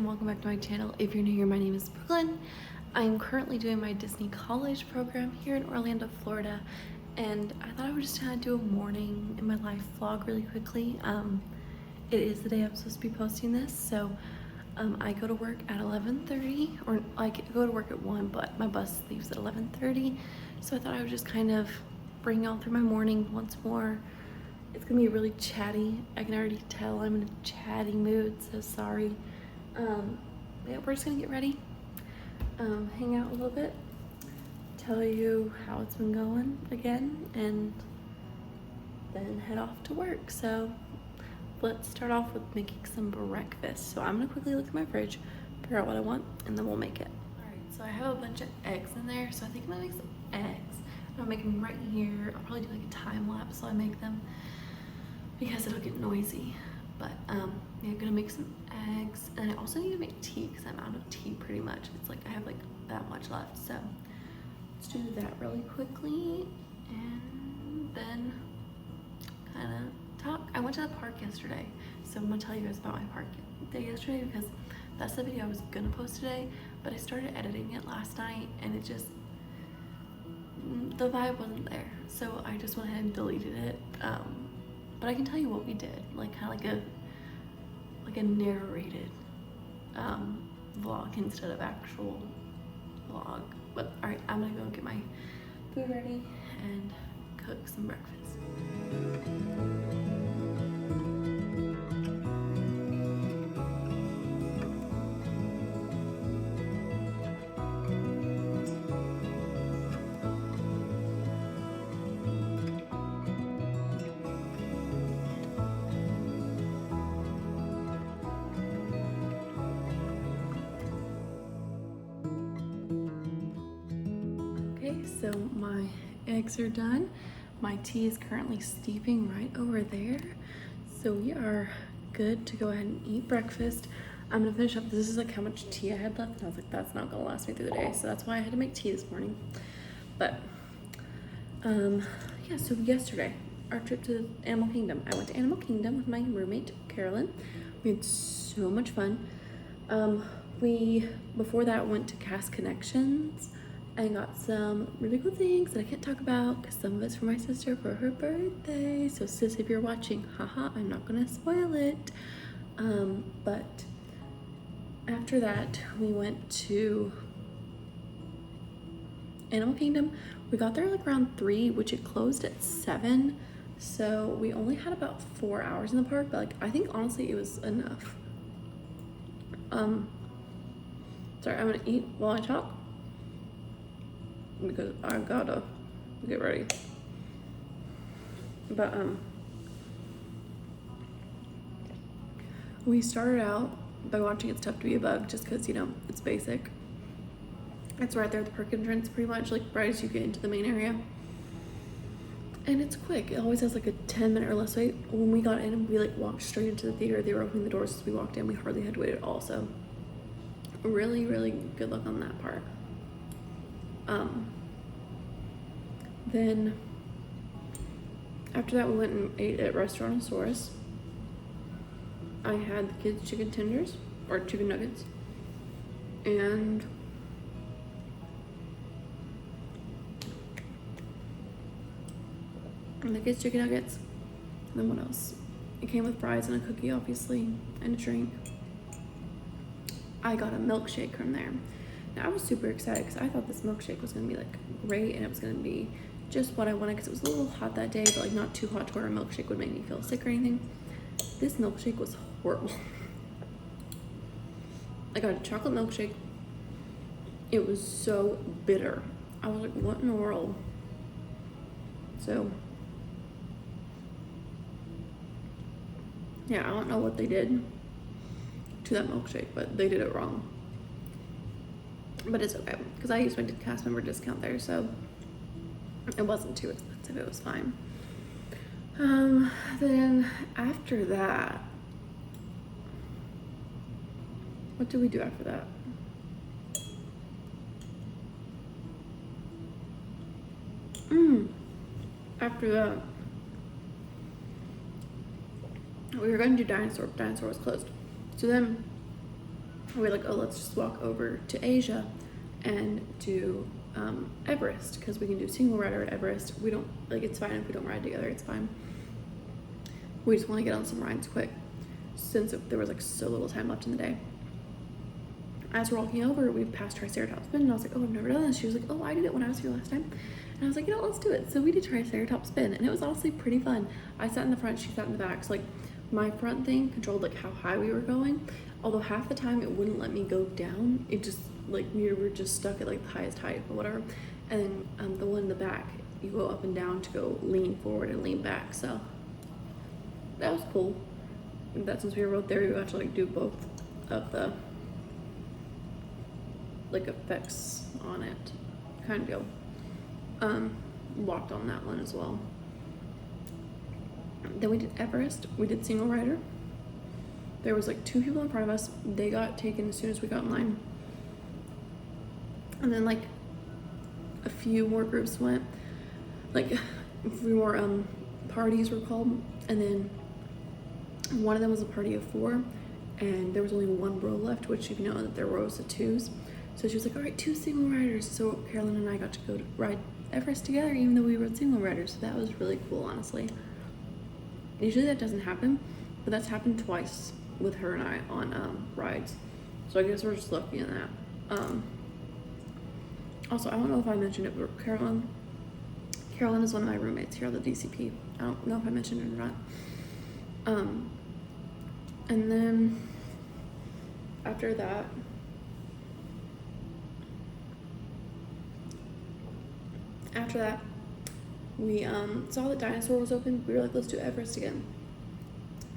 and welcome back to my channel. If you're new here, my name is Brookelynne. I'm currently doing my Disney college program here in Orlando, Florida, and I thought I would just kind of do a morning in my life vlog really quickly. It is the day I'm supposed to be posting this, so I go to work at 11:30, or I go to work at 1, but my bus leaves at 11:30, so I thought I would just kind of bring y'all through my morning once more. It's gonna be really chatty. I can already tell I'm in a chatty mood, so sorry. Yeah, we're just gonna get ready, hang out a little bit, tell you how it's been going again, and then head off to work. So let's start off with making some breakfast. So I'm gonna quickly look at my fridge, figure out what I want, and then we'll make it. All right, so I have a bunch of eggs in there, so I think I'm gonna make some eggs. I'll make them right here. I'll probably do like a time lapse while I make them, because it'll get noisy. But yeah, I'm gonna make some eggs, and I also need to make tea because I'm out of tea pretty much. It's like I have like that much left, so let's do that really quickly and then kind of talk. I went to the park yesterday, so I'm gonna tell you guys about my park day yesterday because that's the video I was gonna post today, but I started editing it last night and it just, the vibe wasn't there, so I just went ahead and deleted it. But I can tell you what we did, like kind of like a narrated vlog instead of actual vlog. But all right, I'm gonna go get my food ready and cook some breakfast. So my eggs are done. My tea is currently steeping right over there. So we are good to go ahead and eat breakfast. I'm gonna finish up. This is like how much tea I had left, and I was like, that's not gonna last me through the day. So that's why I had to make tea this morning. But yeah, so yesterday, our trip to Animal Kingdom. I went to Animal Kingdom with my roommate, Carolyn. We had so much fun. We, before that, went to Cast Connections. I got some really cool things that I can't talk about because some of it's for my sister for her birthday. So sis, if you're watching, haha, I'm not gonna spoil it. But after that, we went to Animal Kingdom. We got there like around 3, which it closed at 7. So we only had about 4 hours in the park, but like I think honestly it was enough. Sorry, I'm gonna eat while I talk, because I gotta get ready. But we started out by watching It's Tough to Be a Bug, just because, you know, it's basic. It's right there at the park entrance, pretty much, like right as you get into the main area. And it's quick. It always has like a 10-minute or less wait. When we got in, we like walked straight into the theater. They were opening the doors as we walked in. We hardly had to wait at all. So really, really good luck on that part. Then after that, we went and ate at Restaurantosaurus. I had the kids' chicken tenders, or chicken nuggets, and the kids' chicken nuggets. And then what else? It came with fries and a cookie, obviously, and a drink. I got a milkshake from there. Now, I was super excited because I thought this milkshake was gonna be like great, and it was gonna be just what I wanted because it was a little hot that day, but like not too hot to where a milkshake would make me feel sick or anything. This milkshake was horrible. I got a chocolate milkshake. It was so bitter. I was like, what in the world? So yeah, I don't know what they did to that milkshake, but they did it wrong. But it's okay because I used my cast member discount there, so it wasn't too expensive. It was fine. Then after that, what did we do after that? After that, we were going to do Dinosaur. Dinosaur was closed. So then we were like, oh, let's just walk over to Asia and do Everest, because we can do single rider at Everest. We don't, like, it's fine if we don't ride together, it's fine. We just want to get on some rides quick, since there was like so little time left in the day. As we're walking over, we passed Triceratops Spin, and I was like, oh, I've never done this. She was like, oh, I did it when I was here last time. And I was like, you know, let's do it. So we did Triceratops Spin, and it was honestly pretty fun. I sat in the front, she sat in the back. So like my front thing controlled like how high we were going, although half the time it wouldn't let me go down. It just, like, we were just stuck at like the highest height or whatever. And then the one in the back, you go up and down to go lean forward and lean back. So that was cool. That since we were both there, we got to like do both of the like effects on it, kind of deal. Walked on that one as well. Then we did Everest. We did single rider. There was like 2 people in front of us. They got taken as soon as we got in line. And then like a few more groups went. Like a few more parties were called. And then one of them was a party of 4. And there was only 1 row left, which, if you know, that there were rows of 2s. So she was like, all right, 2 single riders. So Carolyn and I got to go to ride Everest together, even though we rode single riders. So that was really cool, honestly. Usually that doesn't happen, but that's happened twice with her and I on rides. So I guess we're just lucky in that. Also, I don't know if I mentioned it, but Carolyn is one of my roommates here at the DCP. I don't know if I mentioned it or not. And then after that, we saw that Dinosaur was open. We were like, let's do Everest again.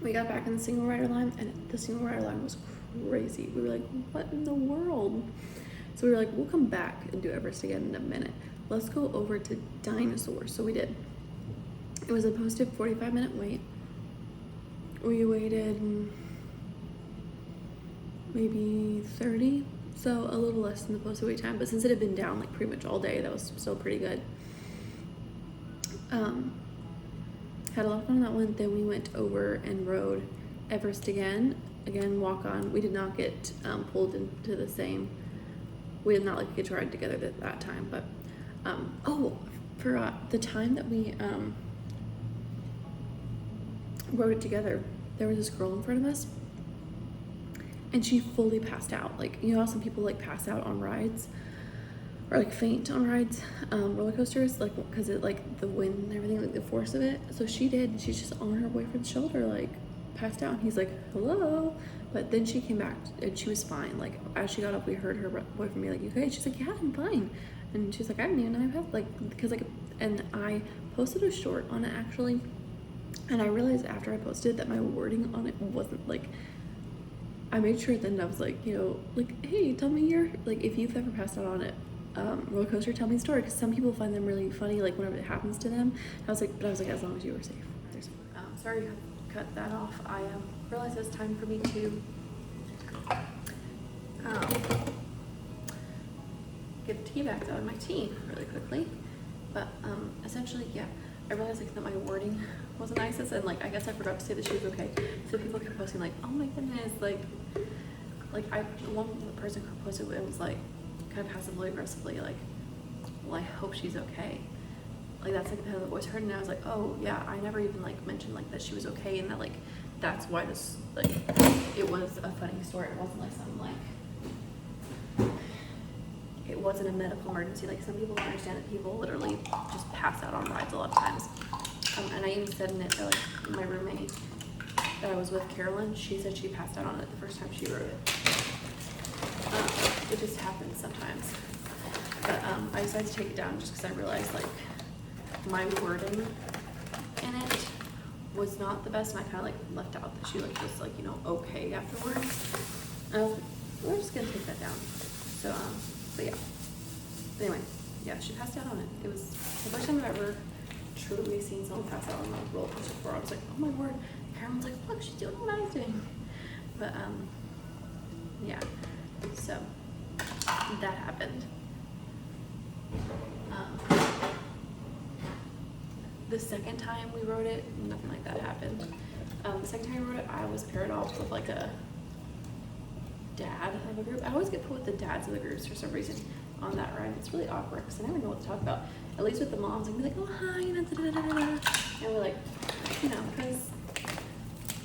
We got back in the single rider line, and the single rider line was crazy. We were like, what in the world? So we were like, we'll come back and do Everest again in a minute. Let's go over to Dinosaur. So we did. It was a posted 45-minute wait. We waited maybe 30, so a little less than the posted wait time, but since it had been down like pretty much all day, that was still pretty good. Had a lot of fun on that one. Then we went over and rode Everest again, walk on. We did not get pulled into the same, we did not like get to ride together that time, but forgot the time that we rode it together. There was this girl in front of us, and she fully passed out. Like, you know how some people like pass out on rides, or like faint on rides, roller coasters, like, because it, like, the wind and everything, like the force of it. So she did. She's just on her boyfriend's shoulder, like, passed out, and he's like, hello. But then she came back and she was fine. Like, as she got up, we heard her boyfriend be like, you okay? She's like, yeah, I'm fine. And she's like, I didn't even know I have, like, because like, and I posted a short on it actually, and I realized after I posted that my wording on it wasn't like, I made sure then I was like, you know, like, hey, tell me your, like, if you've ever passed out on it, roller coaster, tell me a story, because some people find them really funny, like whenever it happens to them. I was like, as long as you were safe. Sorry to cut that off. I realized it's time for me to get the tea bags out of my tea really quickly. But essentially, yeah, I realized like that my wording wasn't nice, and like I guess I forgot to say that she was okay. So people kept posting like, oh my goodness, like one person posted it was like kind of passively aggressively like, well, I hope she's okay. Like that's like the voice I heard, and I was like, oh yeah, I never even like mentioned like that she was okay, and that like that's why this, like, it was a funny story. It wasn't like some like, it wasn't a medical emergency. Like some people don't understand that people literally just pass out on rides a lot of times. And I even said in it that like my roommate that I was with, Carolyn, she said she passed out on it the first time she rode it. It just happens sometimes. But I decided to take it down just because I realized like my wording in it was not the best, and I kind of like left out that she like was like, you know, okay afterwards. And I was like, we're just gonna take that down. So but yeah. Anyway, yeah, she passed out on it. It was the first time I've ever truly seen someone pass out on a roller coaster before. I was like, oh my word. Carolyn's like, look, she's doing what I was doing. But yeah, so that happened. The second time we rode it, nothing like that happened. The second time we rode it, I was paired off with like a dad of a group. I always get put with the dads of the groups for some reason on that ride. It's really awkward because I never know what to talk about. At least with the moms, I can be like, oh hi, you know, and we're like, you know, because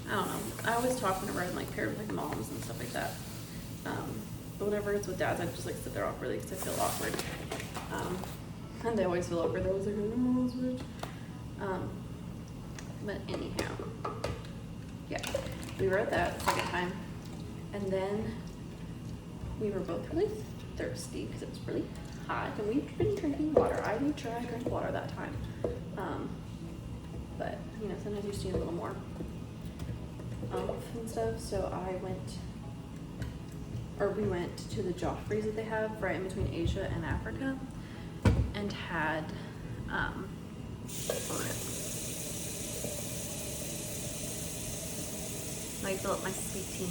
I don't know. I always talk whenever I'm like paired with like moms and stuff like that. But whenever it's with dads, I just like sit there awkwardly because I feel awkward. And they always feel awkward. They're always like, oh, switch. But anyhow, yeah, we rode that second time, and then we were both really thirsty because it was really hot, and we've been drinking water. I made sure I drank water that time. But you know, sometimes you just need a little more and stuff. So we went to the Joffreys that they have right in between Asia and Africa, and had I fill up my sweet tea.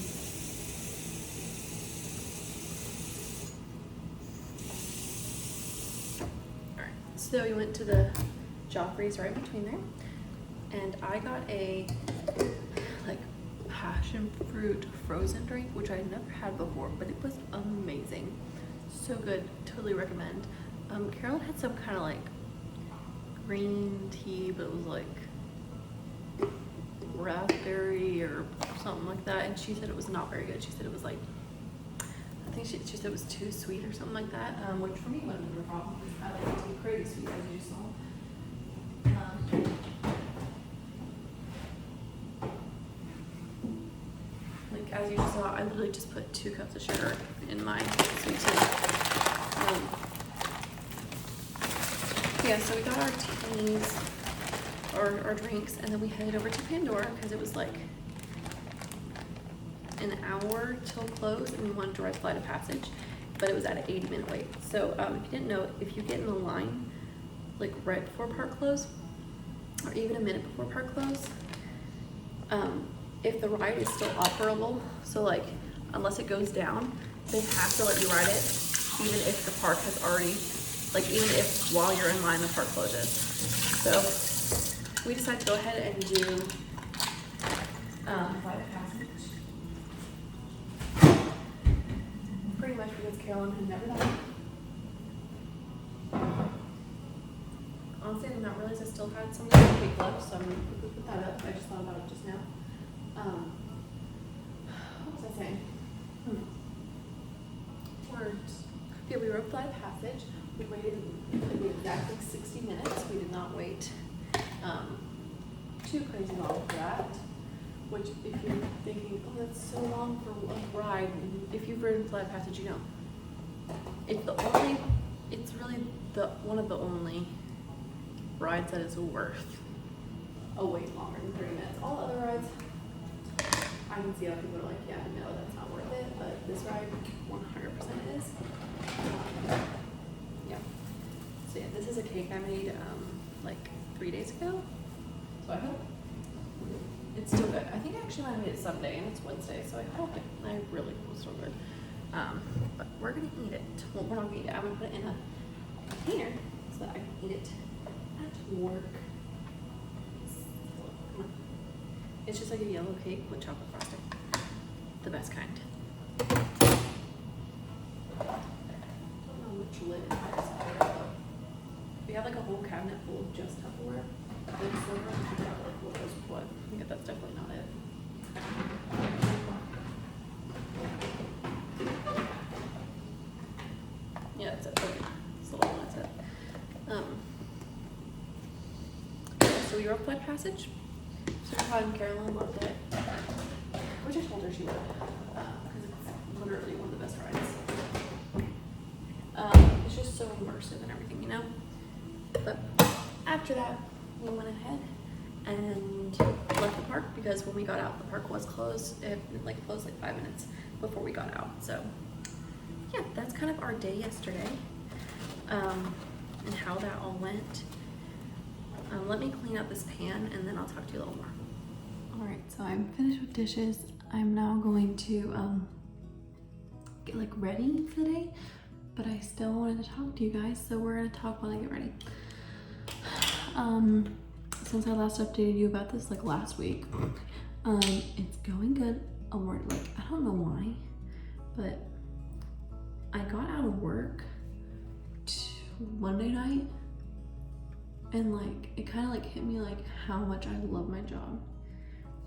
Alright, so we went to the Joffreys right between there, and I got a like passion fruit frozen drink, which I'd never had before, but it was amazing. So good, totally recommend. Carolyn had some kind of like green tea, but it was like raspberry or something like that, and she said it was not very good. She said it was like, I think she said it was too sweet or something like that, which for me wasn't a problem because I like it to be crazy sweet, as you saw. Like as you just saw, I literally just put 2 cups of sugar in my sweet tea. Yeah, so we got our teas, our drinks, and then we headed over to Pandora because it was like an hour till close, and we wanted to ride Flight of Passage, but it was at an 80-minute wait. So if you didn't know, if you get in the line like right before park close, or even a minute before park close, if the ride is still operable, so like unless it goes down, they have to let you ride it, even if the park has already, like even if while you're in line the park closes. So we decided to go ahead and do Flight of Passage. Pretty much because Carolyn had never done it. Honestly, I did not realize I still had some of the cake left, so I'm going to put that up. I just thought about it just now. What was I saying? Words. Yeah, we rode Flight of Passage. We waited exactly 60 minutes. We did not wait too crazy long for that. Which, if you're thinking, oh, that's so long for a ride, if you've ridden Flight of Passage, you know, it's really one of the only rides that is worth a wait longer than 30 minutes. All other rides, I can see how people are like, yeah, no, that's not worth it, but this ride 100% is. Yeah. So yeah, this is a cake I made like 3 days ago. So I hope it's still good. I think I actually might have made it Sunday, and it's Wednesday, so I hope I really hope it's still good. But we're gonna eat it. Well, we're not gonna eat it. I'm gonna put it in a container so that I can eat it at work. It's just like a yellow cake with chocolate frosting. The best kind. I don't know which lid it has. We have like a whole cabinet full of just Tupperware. Then silver, we have like what was what. Yeah, that's definitely not it. Yeah, that's it. Okay. It's the little one, that's it. So we rode Flight of Passage. Super fun. Carolyn loved it. Which I told her she would. Because it's literally one of the best rides. It's just so immersive and everything, you know? But after that, we went ahead and left the park because when we got out, the park was closed. It closed like 5 minutes before we got out. So yeah, that's kind of our day yesterday, and how that all went. Let me clean up this pan and then I'll talk to you a little more. All right, so I'm finished with dishes. I'm now going to get like ready for the day, but I still wanted to talk to you guys, so we're gonna talk while I get ready. Since I last updated you about this like last week, it's going good. I'm worried, like I don't know why, but I got out of work Monday night, and like it kind of like hit me like how much I love my job.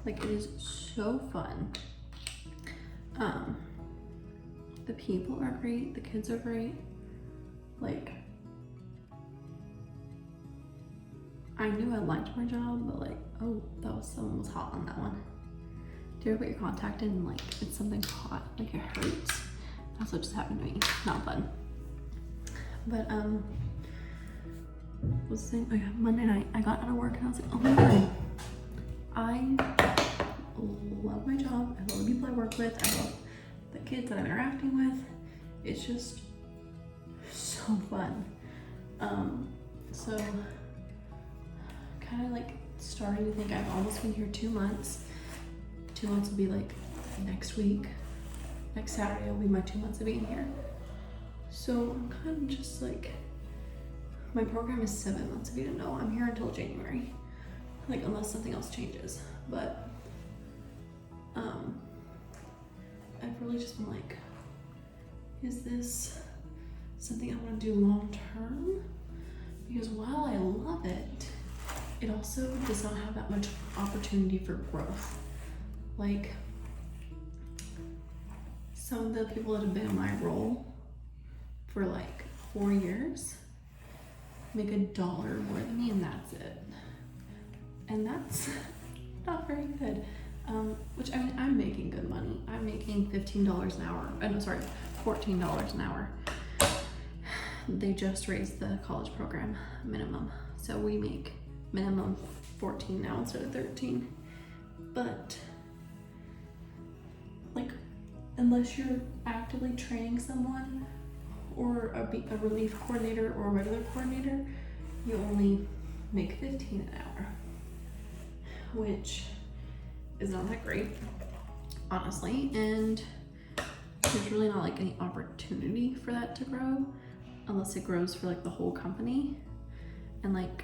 Like it is so fun. The people are great, the kids are great. Like I knew I liked my job, but like, oh, someone was hot on that one. Do you ever put your contact in and like it's something hot, like it hurts? That's what just happened to me. Not fun. But what's the thing? Oh yeah, Monday night I got out of work and I was like, oh my god, I love my job. I love the people I work with. I love the kids that I'm interacting with. It's just so fun. So kind of like starting to think I've almost been here 2 months. 2 months will be like next week. Next Saturday will be my 2 months of being here. So I'm kind of just like, my program is 7 months if you didn't know. I'm here until January, like unless something else changes. But I've really just been like, is this something I want to do long term? Because while I love it, it also does not have that much opportunity for growth. Like some of the people that have been in my role for like 4 years make $1 more than me, and that's it. And that's not very good. Which I mean, I'm making good money. I'm making $15 an hour. No, sorry, $14 an hour. They just raised the college program minimum. So we make minimum 14 now instead of 13. But like, unless you're actively training someone or a relief coordinator or a regular coordinator, you only make 15 an hour, which is not that great, honestly. And there's really not like any opportunity for that to grow unless it grows for like the whole company. And like,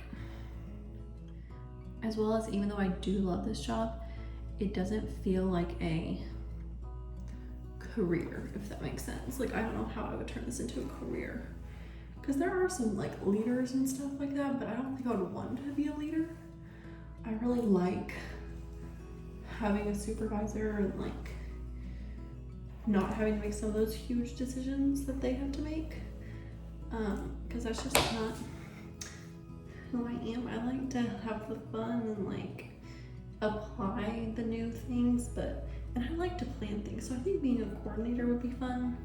as well as, even though I do love this job, it doesn't feel like a career, if that makes sense. Like, I don't know how I would turn this into a career, because there are some like leaders and stuff like that, but I don't think I would want to be a leader. I really like having a supervisor and like not having to make some of those huge decisions that they have to make, because that's just not who I am. I like to have the fun and like apply the new things, and I like to plan things. So I think being a coordinator would be fun,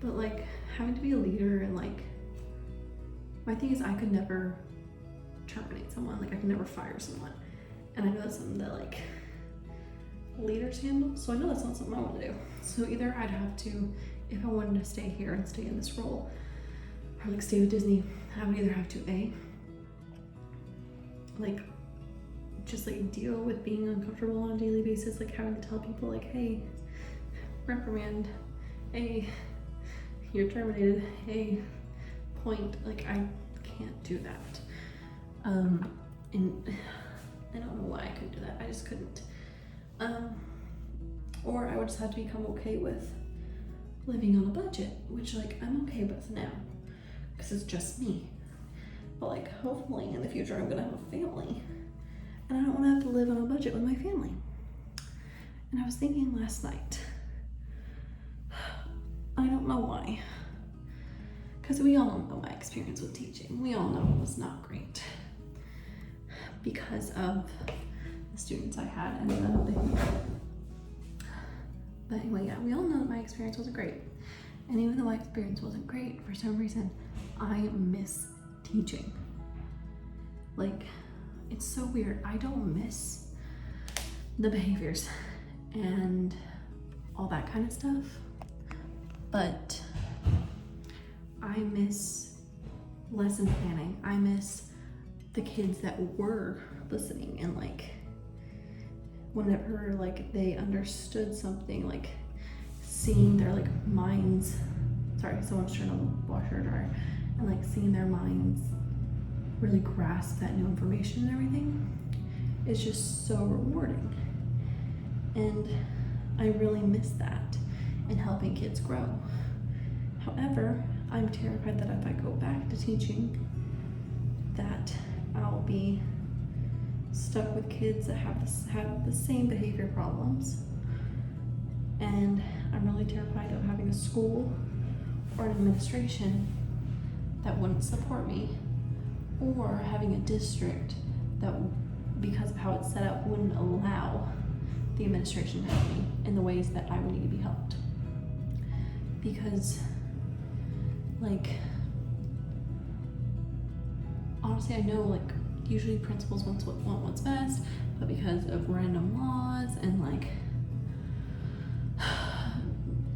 but like having to be a leader, and like my thing is I could never terminate someone. Like I can never fire someone, and I know that's something that like leaders handle. So I know that's not something I want to do. So either I'd have to, if I wanted to stay here and stay in this role, or like stay with Disney, I would either have to like just like deal with being uncomfortable on a daily basis, like having to tell people like, hey, reprimand, hey, you're terminated, hey, point. Like I can't do that. And I don't know why I couldn't do that. I just couldn't. Or I would just have to become okay with living on a budget, which like I'm okay with now because it's just me. But like hopefully in the future I'm gonna have a family, and I don't want to have to live on a budget with my family. And I was thinking last night, I don't know why, because we all know my experience with teaching. We all know it was not great because of the students I had and the behavior. But anyway, yeah, we all know that my experience wasn't great. And even though my experience wasn't great, for some reason, I miss teaching. Like, it's so weird. I don't miss the behaviors and all that kind of stuff, but I miss lesson planning. I miss the kids that were listening, and like whenever like they understood something, like seeing their like minds, sorry, someone's trying to wash her dryer, and like seeing their minds really grasp that new information and everything is just so rewarding. And I really miss that. and helping kids grow. However, I'm terrified that if I go back to teaching, that I'll be stuck with kids that have the same behavior problems. And I'm really terrified of having a school or an administration that wouldn't support me, or having a district that, because of how it's set up, wouldn't allow the administration to help me in the ways that I would need to be helped. Because, like, honestly, I know, like, usually principals want what's best, but because of random laws and, like,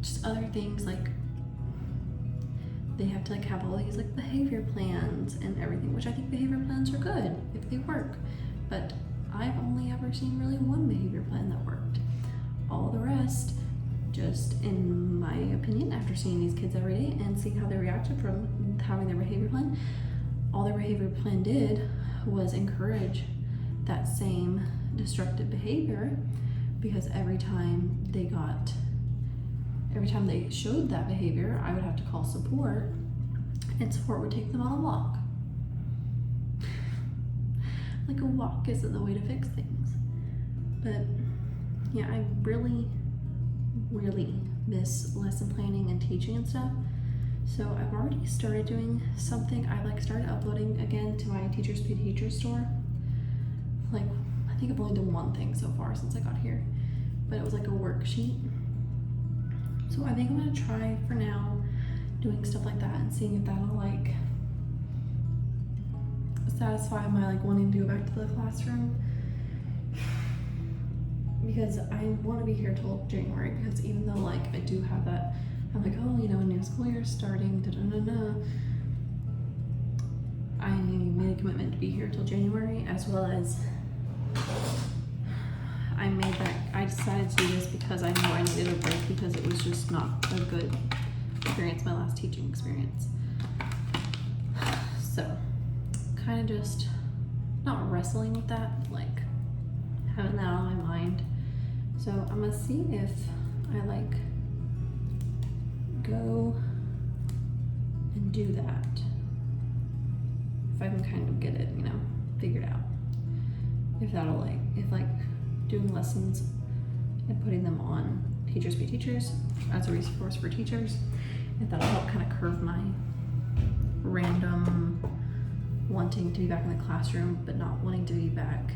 just other things, like, they have to, like, have all these, like, behavior plans and everything, which I think behavior plans are good if they work, but I've only ever seen really one behavior plan that worked. All the rest, just in my opinion, after seeing these kids every day and seeing how they reacted from having their behavior plan, all their behavior plan did was encourage that same destructive behavior, because every time they showed that behavior, I would have to call support, and support would take them on a walk. Like, a walk isn't the way to fix things. But yeah, I really, really miss lesson planning and teaching and stuff. So I've already started doing something. I started uploading again to my Teachers Be Teachers store. Like, I think I've only done one thing so far since I got here, but it was like a worksheet. So I think I'm gonna try for now doing stuff like that and seeing if that'll like satisfy my like wanting to go back to the classroom, because I want to be here till January, because even though like I do have that, I'm like, oh, you know, a new school year starting, I made a commitment to be here till January, as well as I decided to do this because I knew I needed a break, because it was just not a good experience, my last teaching experience. So kind of just not wrestling with that, like having that on my mind. So I'm gonna see if I like go and do that, if I can kind of get it, you know, figured out. If that'll if doing lessons and putting them on Teachers Be Teachers as a resource for teachers, if that'll help kind of curb my random wanting to be back in the classroom but not wanting to be back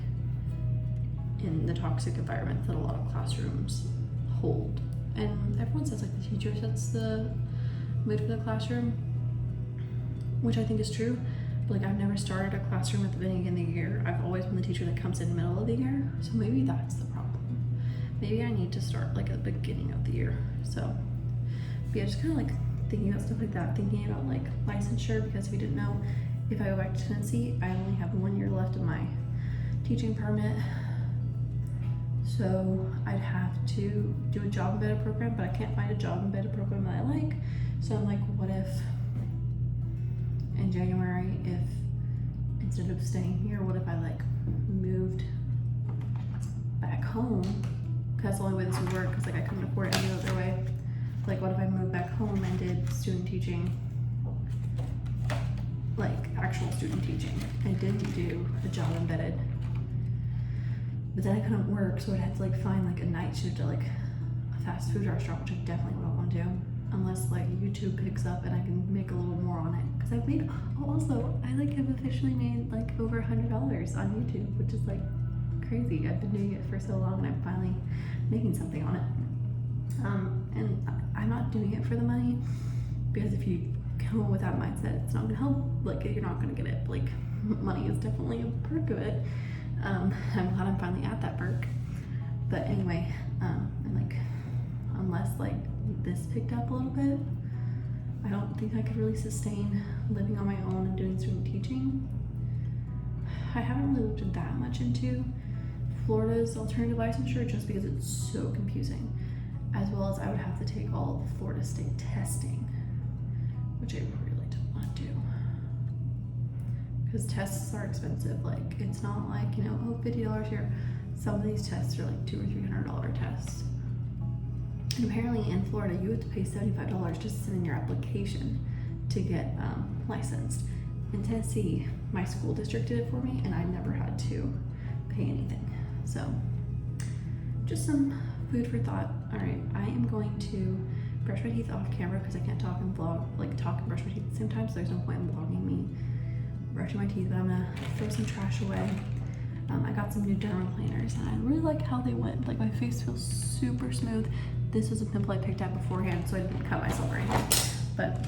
in the toxic environment that a lot of classrooms hold. And everyone says like the teacher sets the mood for the classroom, which I think is true. But like, I've never started a classroom at the beginning of the year. I've always been the teacher that comes in the middle of the year. So maybe that's the problem. Maybe I need to start like at the beginning of the year. So but yeah, just kind of like thinking about stuff like that, thinking about like licensure, because if you didn't know, if I go back to Tennessee, I only have 1 year left of my teaching permit. So I'd have to do a job embedded program, but I can't find a job embedded program that I like. So I'm like, what if in January, if instead of staying here, what if I like moved back home? Because that's the only way this would work, because like I couldn't afford it any other way. Like, what if I moved back home and did student teaching, like actual student teaching, and didn't do a job embedded? But then I couldn't work, so I'd have to like find like a night shift at like a fast food restaurant, which I definitely wouldn't want to do, unless like YouTube picks up and I can make a little more on it. Because I've made, I like have officially made like over $100 on YouTube, which is like crazy. I've been doing it for so long and I'm finally making something on it. And I'm not doing it for the money, because if you go with that mindset, it's not gonna help. Like, you're not gonna get it. Like, money is definitely a perk of it. I'm glad I'm finally at that perk. But anyway, and like, unless like this picked up a little bit, I don't think I could really sustain living on my own and doing student teaching. I haven't really looked that much into Florida's alternative licensure, just because it's so confusing, as well as I would have to take all of Florida State testing, which I really don't want to do, because tests are expensive. Like, it's not like, you know, oh, $50 here. Some of these tests are like $200 or $300 tests. And apparently in Florida, you have to pay $75 just to send in your application to get licensed. In Tennessee, my school district did it for me, and I never had to pay anything. So, just some food for thought. All right, I am going to brush my teeth off camera because I can't talk and vlog, like talk and brush my teeth at the same time, so there's no point in vlogging me brushing my teeth. But I'm gonna throw some trash away. I got some new derma planners, and I really like how they went. Like, my face feels super smooth. This was a pimple I picked out beforehand, so I didn't cut myself or anything. But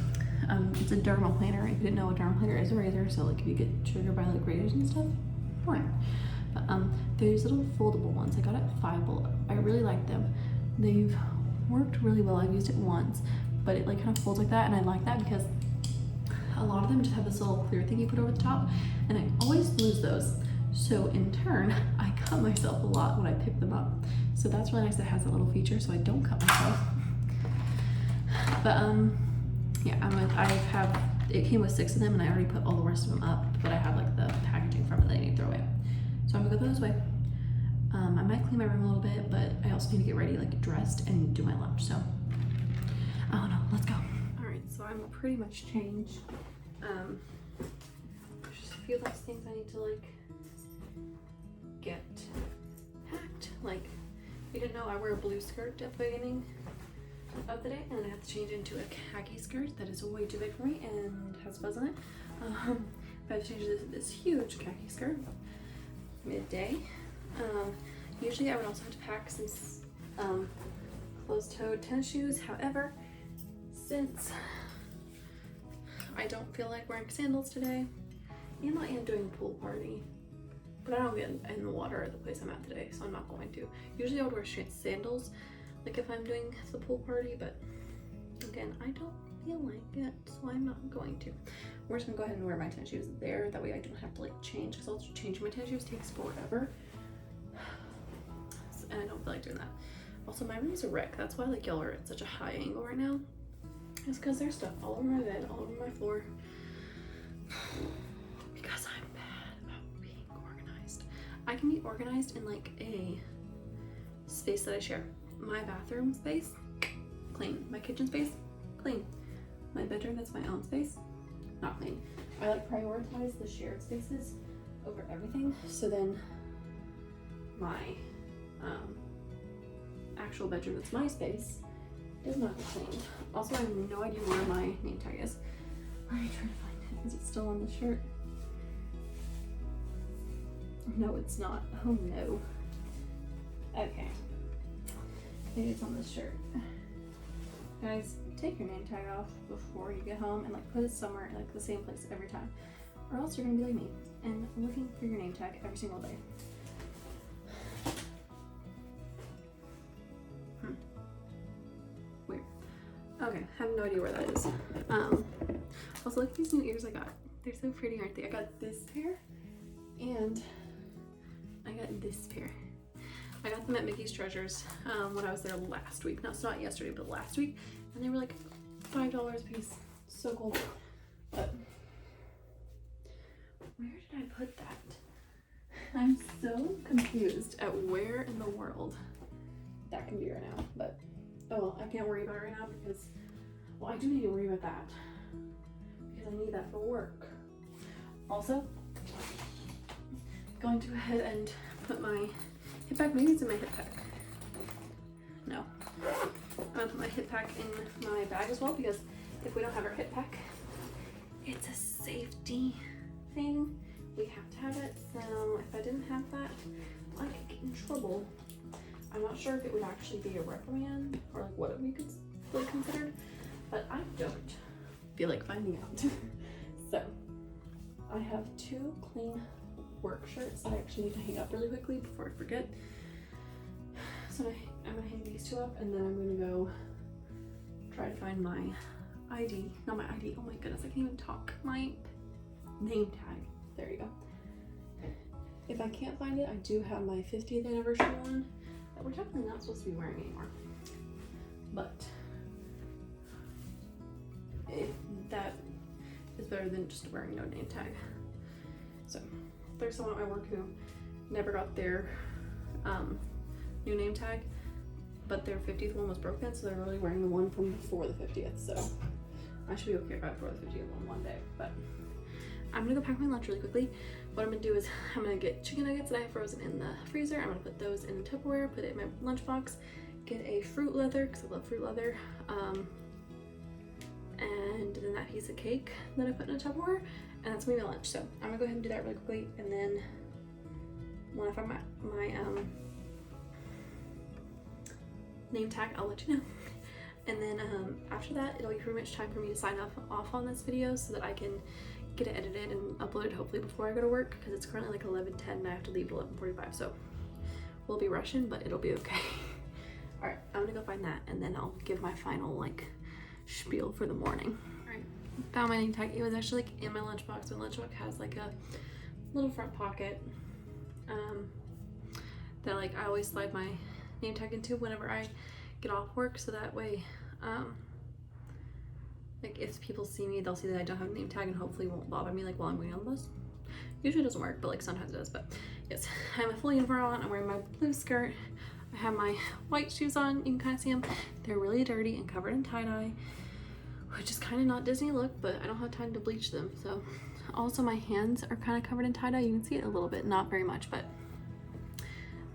it's a derma planner. If you didn't know, a derma planner is a razor, so like if you get triggered by like razors and stuff, fine. But there's little foldable ones. I got it at Five Below. I really like them. They've worked really well. I've used it once, but it like kind of folds like that, and I like that because a lot of them just have this little clear thing you put over the top, and I always lose those. So in turn, I cut myself a lot when I pick them up. So that's really nice that it has that little feature, so I don't cut myself. But yeah, it came with 6 of them, and I already put all the rest of them up, but I have like the packaging from it that I need to throw away. So I'm gonna go throw those away. I might clean my room a little bit, but I also need to get ready, like dressed, and do my lunch. So I don't know, let's go. All right, so I'm pretty much changed. There's just a few less things I need to like get packed. Like, if you didn't know, I wear a blue skirt at the beginning of the day, and then I have to change into a khaki skirt that is way too big for me and has fuzz on it. But I've changed this huge khaki skirt midday. Usually I would also have to pack some closed-toed tennis shoes. However, since I don't feel like wearing sandals today, and I am doing a pool party, but I don't get in the water at the place I'm at today, so I'm not going to. Usually I would wear sandals, like if I'm doing the pool party, but again, I don't feel like it, so I'm not going to. We're just gonna go ahead and wear my tennis shoes there. That way I don't have to like change, because also changing my tennis shoes takes forever. And I don't feel like doing that. Also, my room's a wreck. That's why like y'all are at such a high angle right now. It's because there's stuff all over my bed, all over my floor. Because I'm bad about being organized. I can be organized in like a space that I share. My bathroom space, clean. My kitchen space, clean. My bedroom, that's my own space, not clean. I like prioritize the shared spaces over everything. So then my actual bedroom, that's my space, does not get cleaned. Also, I have no idea where my name tag is. Where are you trying to find it? Is it still on the shirt? No, it's not. Oh no. Okay. Maybe it's on this shirt. Guys, take your name tag off before you get home and like put it somewhere like the same place every time, or else you're gonna be like me and looking for your name tag every single day. Weird. Okay, I have no idea where that is. Also, look at these new ears I got. They're so pretty, aren't they? I got this pair and I got this pair. I got them at Mickey's Treasures when I was there last week. No, it's not yesterday, but last week. And they were like $5 a piece. So cool. But where did I put that? I'm so confused at where in the world that can be right now. But, oh well, I can't worry about it right now because, well, I do need to worry about that. Because I need that for work. Also, going to go ahead and put my hip pack. Maybe it's in my hip pack. No. I'm gonna put my hip pack in my bag as well, because if we don't have our hip pack, it's a safety thing. We have to have it. So if I didn't have that, I could get in trouble. I'm not sure if it would actually be a reprimand or like what it would be like considered, but I don't feel like finding out. So I have 2 clean work shirts that I actually need to hang up really quickly before I forget. So I'm gonna hang these 2 up, and then I'm gonna go try to find my ID. Not my ID, oh my goodness, I can't even talk. My name tag. There you go. If I can't find it, I do have my 50th anniversary one that we're definitely not supposed to be wearing anymore. But that is better than just wearing no name tag. So there's someone at my work who never got their new name tag, but their 50th one was broken, so they're really wearing the one from before the 50th, so I should be okay if I wear the 50th one day. But I'm gonna go pack my lunch really quickly. What I'm gonna do is I'm gonna get chicken nuggets that I have frozen in the freezer. I'm gonna put those in Tupperware, put it in my lunchbox, get a fruit leather, because I love fruit leather, and then that piece of cake that I put in a Tupperware, and that's gonna be my lunch. So I'm gonna go ahead and do that really quickly, and then when I find my name tag, I'll let you know. And then after that, it'll be pretty much time for me to sign off on this video so that I can get it edited and uploaded hopefully before I go to work, because it's currently like 11:10 and I have to leave at 11:45, so we'll be rushing, but it'll be okay. All right, I'm gonna go find that, and then I'll give my final like spiel for the morning. All right, found my name tag. It was actually like in my lunchbox. My lunchbox has like a little front pocket that like I always slide my name tag into whenever I get off work, so that way like if people see me, they'll see that I don't have a name tag and hopefully won't bother me like while I'm waiting on the bus. Usually it doesn't work, but like sometimes it does. But yes, I have a full uniform on. I'm wearing my blue skirt. I have my white shoes on. You can kind of see them. They're really dirty and covered in tie-dye, which is kind of not Disney look, but I don't have time to bleach them. So also my hands are kind of covered in tie-dye. You can see it a little bit, not very much, but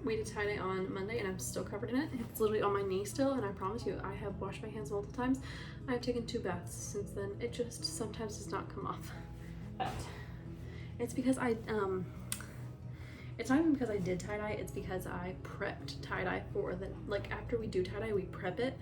we did tie-dye on Monday and I'm still covered in it. It's literally on my knee still, and I promise you I have washed my hands multiple times. I've taken 2 baths since then. It just sometimes does not come off. But it's because it's not even because I did tie-dye, it's because I prepped tie-dye for the, like after we do tie-dye, we prep it.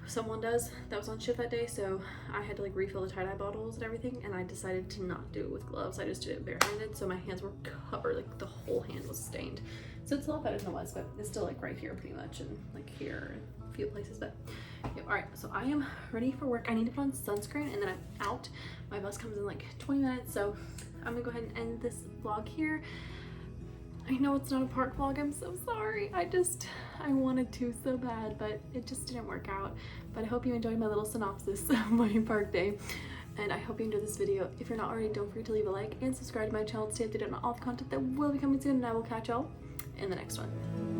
Someone does that was on shift that day, so I had to like refill the tie-dye bottles and everything, and I decided to not do it with gloves. I just did it barehanded, so my hands were covered, like the whole hand was stained. So it's a lot better than it was, but it's still like right here pretty much, and like here and a few places. But yeah, all right, so I am ready for work. I need to put on sunscreen and then I'm out. My bus comes in like 20 minutes, so I'm gonna go ahead and end this vlog here. I know it's not a park vlog, I'm so sorry. I wanted to so bad, but it just didn't work out. But I hope you enjoyed my little synopsis of my park day, and I hope you enjoyed this video. If you're not already, don't forget to leave a like and subscribe to my channel to stay updated on all the content that will be coming soon, and I will catch y'all in the next one.